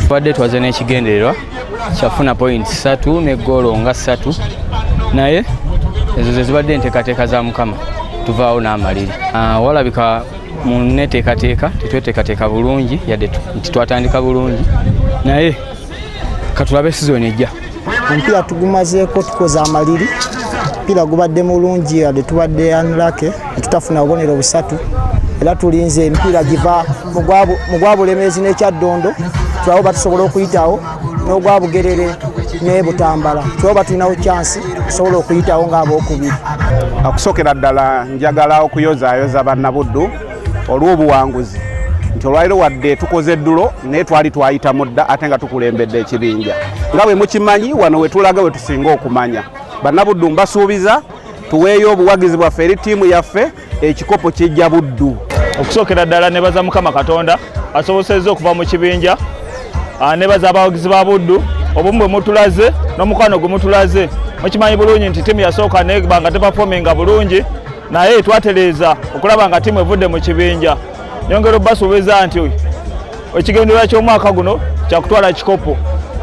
Badde twaze n'ekigendererwa kyafuna points 3 ne goalo nga 3 naye ezo ze zibadde enteekateeka za Mukama tuvaawo n'amaliri. Walabika mu neteekateeka tetweteekateeka bulungi yadde nti twatandika bulungi naye katulabe sizoni ejja. Omupiira tugumazeeko tukoze amaliri, omupiira gubadde mulungi yadde tubadde unlucky tutafuna obubonero busatu era tulinze emipiira giva mu gwa Bulemeezi n'Ekyaddondo tulawo batusobola okuyitawo n'ogwa Bugerere ne Butambala tulawo batulinawo chance tusobola okuyitawo ng'abookubiri. Akusookera ddala njagala okuyozaayoza bannabuddu olw'obuwanguzi nti olwaliro wadde tukoze eddulo naye twali twayita mudda ate nga tukulembedde ekibinja nga bwe mukimanyi wano we tulaga we tusinga okumanya. Bannabuddu mbasuubiza tuweeyo obuwagizi bwaffe eri ttiimu yaffe ekikopo kijja Buddu. Okusookera ddala nebaza Mukama Katonda asobosezza okuva mu kibinja, nebaza abawagizi ba Buddu obumu bwe mutulaze n'omukwano gwe mutulaze. Mukimanyi bulungi nti ttiimu yasooka neba nga tepafominga bulungi naye twatereeza okulaba nga ttiimu evudde mu kibinja. Nyongera obbasuubiza nti ekigendererwa ky'omwaka guno kyakutwala kikopo.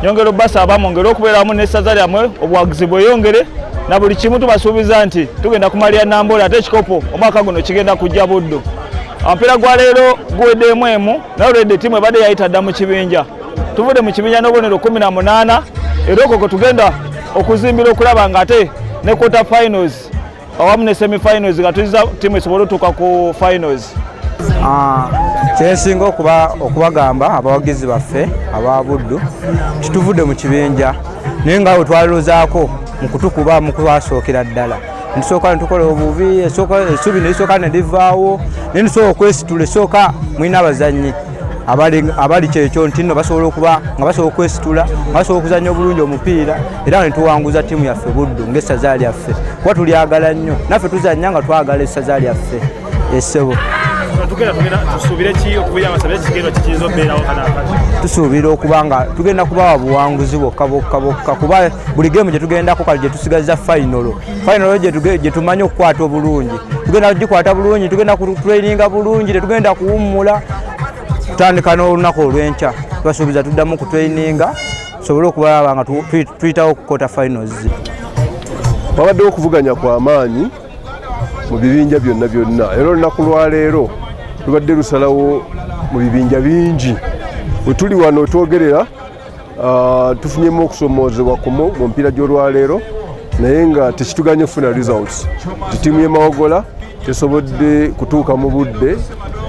Nyongera obbasaba mwongere okubeera wamu n'essaza lyammwe obuwagizi bweyongere na buli kimu tubasuubiza nti tugenda kumalira Namboole ate ekikopo omwaka guno kigenda kujja Buddu. Omupiira gwa leero guweddeemu emu naye olwedde ttiimu ebadde yayita dda mu kibinja. Tuvudde mu kibinja n'obubonero 18 era okwo tugenda okuzimbira okulaba nga ate ne quarter finals awamu ne semi finals nga tuliza ttiimu esobole otuuka ku finals. Kyensinga okubagamba abawagizi baffe aba Buddu kituvudde mu kibinja naye nga bwe twalirozaako mu kutukuba mu kubasookera ddala nisooka netukola obubi essuubi nelisooka ne livaawo naye nisobola okwesitula esooka mulina abazannyi abali kyekyo nti nno basobola okuba nga basobola okwesitula nga basobola okuzannya obulungi omupiira era nga netuwanguza ttiimu yaffe Buddu ng'essaza lyaffe kuba tulyagala nnyo naffe tuzannya nga twagala essaza lyaffe essebo. Tusuubira okuba nga tugenda kubawa buwanguzi bwokka kuba buli geemu gye tugendako kale gye tusigaza final gye tumanyi okukwata obulungi tugenda kugikwata bulungi, tugenda kutraininga bulungi, tetugenda kuwummula. Tutandika n'olunaku olw'enkya tubasuubiza tuddamu kutraininga tusobole okubalaba nga tuyitawo ku quarter finals. Wabaddewo okuvuganya kwa maanyi mu bibinja byonna era olunaku lwa leero lubadde lusalawo mu bibinja bingi. We tuli wano twogerera tufunyemu okusomoozebwa kumu mu mpiira gy'olwaleero naye nga tekituganye kufuna results. Ttiimu y'e Mawogola tesobodde kutuuka mu budde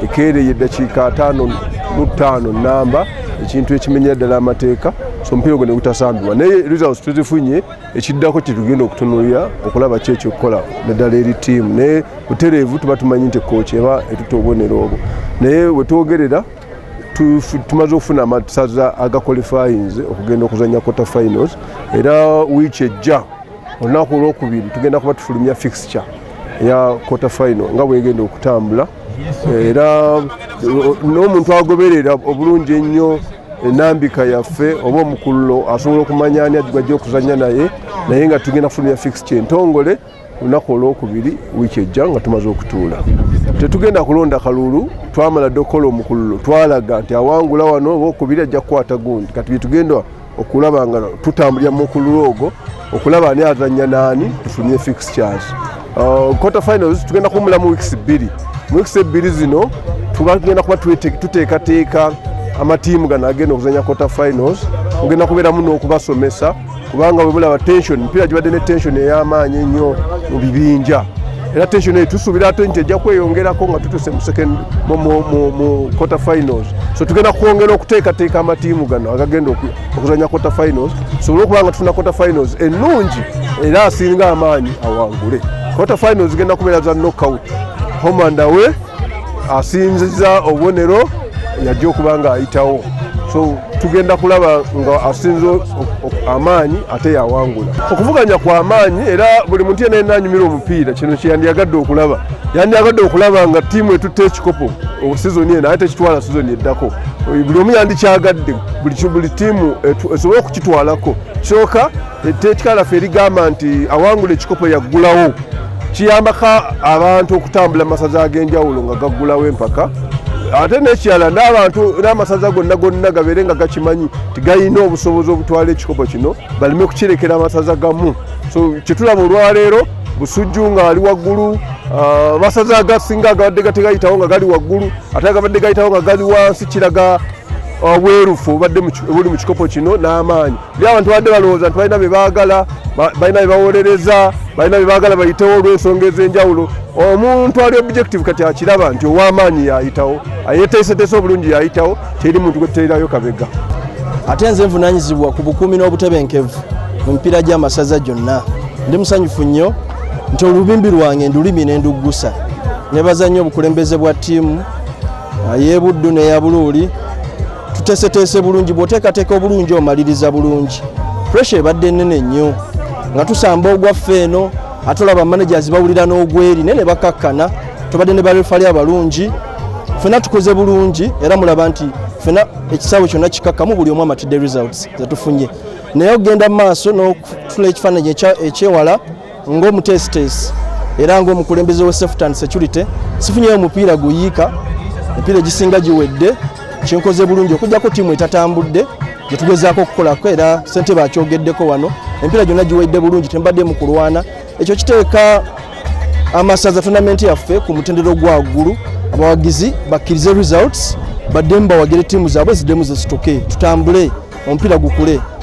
ekeereye eddakiika 55 namba ekintu ekimenyera ddala amateeka so omupiira ogwo ne gutasambibwa naye results tuzifunye ekiddako kyetugenda okutunuulira okulaba ki ekyokukola naddala eri ttiimu naye butereevu tuba tumanyi nti kooki eba etuta obubonero obwo naye we twogerera tumaze okufuna amasaza aga qualifyings okugenda okuzannya quarter finals era wiiki ejja olunaku olwokubiri tugenda kuba tufulumya fixture ya quarter final nga bwegenda okutambula era n'omuntu agoberera obulungi ennyo enambika yaffe oba omukululo asobola okumanya ani ajja okuzannya naye nga tugenda kufunira fixture entongole lunaku olwokubiri wiiki ejja nga tumaze okutuula. Tetugenda kulonda kalulu, twamala dde okukola omukululo twalaga nti awangula wano owookubiri ajja kukwata gundi. Kati byetugenda okulaba nga tutambulira mu mukululo ogwo okulaba ani azannya naani tufunye fixtures. Quarter finals tugenda kumula mu weeks 2. Mu weeks 2 zino tugenda kuba tuteekateeka amatiimu gano agenda okuzanya quarter finals. Tugenda kubeeramu n'okubasomesa kubanga bwe mulaba tension emipiira gibadde ne tension ey'amaanyi ennyo mu bibinja. Era tension eyo tusuubira ate nti ejja kweyongerako nga tutuse mu quarter finals. So tugenda kwongera okuteekateeka amatiimu gano agagenda okuzanya quarter finals sobola okuba nga tufuna quarter finals ennungi era asinga amaanyi awangule. Quarter finals zigenda kubeera za knockout. Home and away asinziza obubonero yajja okuba nga ayitawo. So tugenda kulaba nga asinze amaanyi ate yawangula. Okuvuganya kwa amaanyi era buli muntu yenna yenanyumira omupiira kino kyandiyagadde okulaba. Yandiyagadde okulaba nga ttiimu etutte ekikopo sizoni eno ate kitwala sizoni eddako. Buli omu yandikyagadde buli ttiimu esobole okukitwalako. Kisooka etteeka laffe erigamba nti awangula ekikopo yaggulawo. Kiyambako abantu okutambula masaza ag'enjawulo nga gaggulawo empaka. Ate n'ekirala n'abantu n'amasaza gonna gabeere nga gakimanyi tigayina obusobozi obutwala ekikopo kino baleme kukirekera amasaza gamu. So kyetulaba olwaleero Busujju nga ali waggulu, amasaza agasinga agabadde gategayitawo nga gali waggulu ate agabadde gayitawo nga gali wansi kiraga obwerufu obadde buli mu kikopo kino n'amaanyi. Buli abantu badde balowooza nti balina bye baagala, balina bye bawolereza, balina bye baagala bayitewo olw'ensonga ez'enjawulo. Omuntu ali objective kati akiraba nti ow'amaanyi yayitawo, ayeeteeseteese obulungi yayitawo, teri muntu gwe tuteerayo kabega. Ate nze nvunaanyizibwa ku bukuumi n'obutebenkevu mu mipiira gy'amasaza gyonna. Ndi musanyufu nnyo nti olubimbi lwange ndulimi ne nduggusa. Nebaza nnyo obukulembeze bwa ttiimu y'e Buddu n'eya Buluuli. Tuteeseteese bulungi, bw'oteekateeka obulungi omaliriza bulungi. Pressure ebadde nnene nnyo nga tusamba ogwaffe eno ate olaba managers bawulira n'ogweri ne bakakkana tubadde ne barefali abalungi. Ffenna tukoze bulungi era mulaba nti ffenna ekisaawe kyonna kikakkamu buli omu amatidde results zetufunye. Naye okugenda mu maaso n'okutula ekifaananyi ekyewala ng'omuteesiteesi era ng'omukulembeze we safety and security sifunyeyo omupiira guyiika, emipiira egisinga giwedde. Kinkoze bulungi okujjako ttiimu etatambudde gye tugezaako okukolako era ssentebe akyogeddeko wano. Emipiira gyonna giwedde bulungi tembadde mu kulwana. Ekyo kiteeka amasaza tournamenti yaffe ku mutendero gwa waggulu. Abawagizi bakkirize results baddemu bawagire ttiimu zaabwe ziddemu zisituke tutambule omupiira gukule.